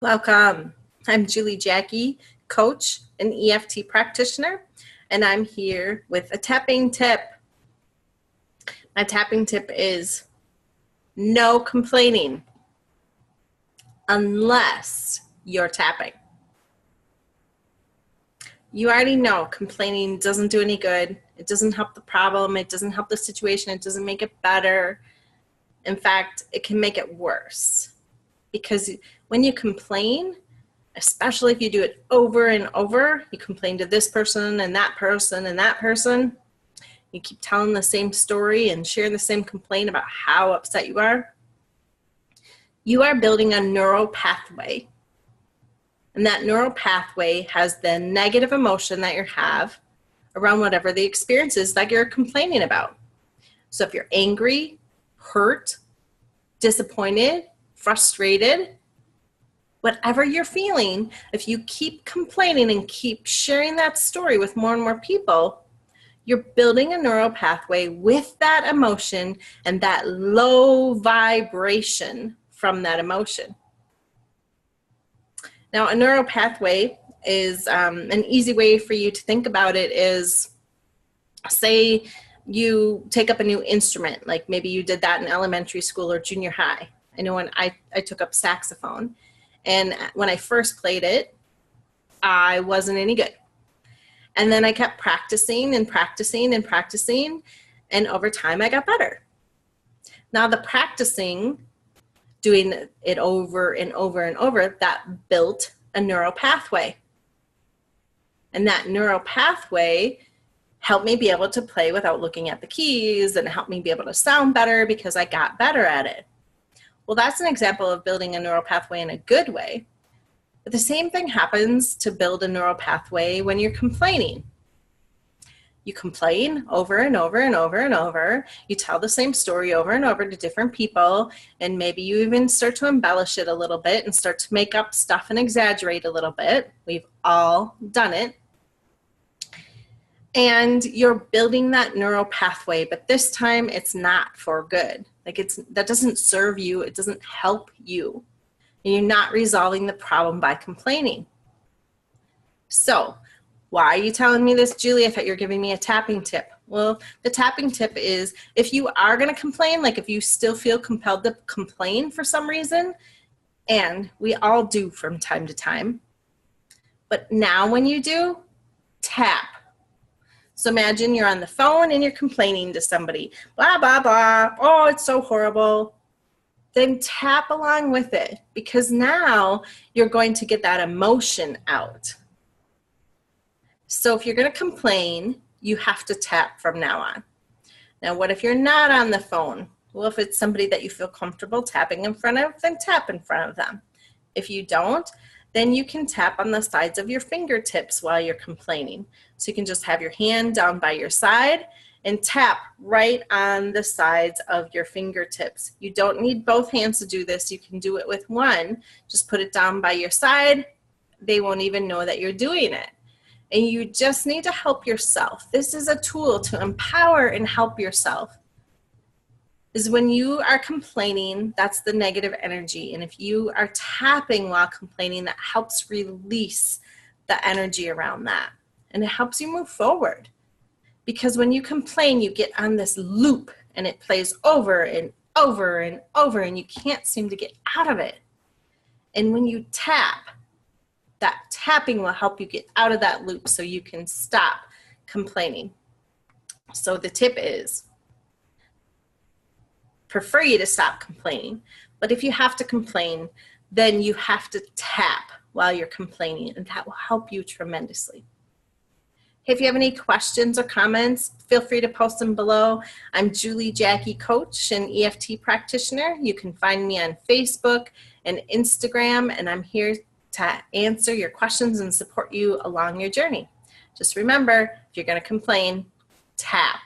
Welcome. I'm Jacky, coach and EFT practitioner, and I'm here with a tapping tip. My tapping tip is no complaining unless you're tapping. You already know complaining doesn't do any good. It doesn't help the problem. It doesn't help the situation. It doesn't make it better. In fact, it can make it worse, because when you complain, especially if you do it over and over, you complain to this person and that person and that person, you keep telling the same story and sharing the same complaint about how upset you are building a neural pathway. And that neural pathway has the negative emotion that you have around whatever the experience is that you're complaining about. So if you're angry, hurt, disappointed, frustrated, whatever you're feeling, if you keep complaining and keep sharing that story with more and more people, you're building a neural pathway with that emotion and that low vibration from that emotion. Now, a neural pathway is an easy way for you to think about it is, say you take up a new instrument, like maybe you did that in elementary school or junior high. I know when I took up saxophone. And when I first played it, I wasn't any good. And then I kept practicing and practicing and practicing, and over time I got better. Now the practicing, doing it over and over and over, that built a neural pathway. And that neural pathway helped me be able to play without looking at the keys, and helped me be able to sound better because I got better at it. Well, that's an example of building a neural pathway in a good way. But the same thing happens to build a neural pathway when you're complaining. You complain over and over and over and over. You tell the same story over and over to different people, and maybe you even start to embellish it a little bit and start to make up stuff and exaggerate a little bit. We've all done it. And you're building that neural pathway, but this time it's not for good. That doesn't serve you. It doesn't help you. And you're not resolving the problem by complaining. So why are you telling me this, Julie? I thought you were giving me a tapping tip. Well, the tapping tip is, if you are going to complain, like if you still feel compelled to complain for some reason, and we all do from time to time, but now when you do, tap. So imagine you're on the phone and you're complaining to somebody, blah, blah, blah. Oh, it's so horrible. Then tap along with it, because now you're going to get that emotion out. So if you're going to complain, you have to tap from now on. Now, what if you're not on the phone? Well, if it's somebody that you feel comfortable tapping in front of, then tap in front of them. If you don't, then you can tap on the sides of your fingertips while you're complaining. So you can just have your hand down by your side and tap right on the sides of your fingertips. You don't need both hands to do this. You can do it with one. Just put it down by your side. They won't even know that you're doing it. And you just need to help yourself. This is a tool to empower and help yourself. Is when you are complaining, that's the negative energy. And if you are tapping while complaining, that helps release the energy around that. And it helps you move forward. Because when you complain, you get on this loop and it plays over and over and over, and you can't seem to get out of it. And when you tap, that tapping will help you get out of that loop so you can stop complaining. So the tip is, prefer you to stop complaining, but if you have to complain, then you have to tap while you're complaining, and that will help you tremendously. If you have any questions or comments, feel free to post them below. I'm Jacky, coach and EFT practitioner. You can find me on Facebook and Instagram, and I'm here to answer your questions and support you along your journey. Just remember, if you're going to complain, tap.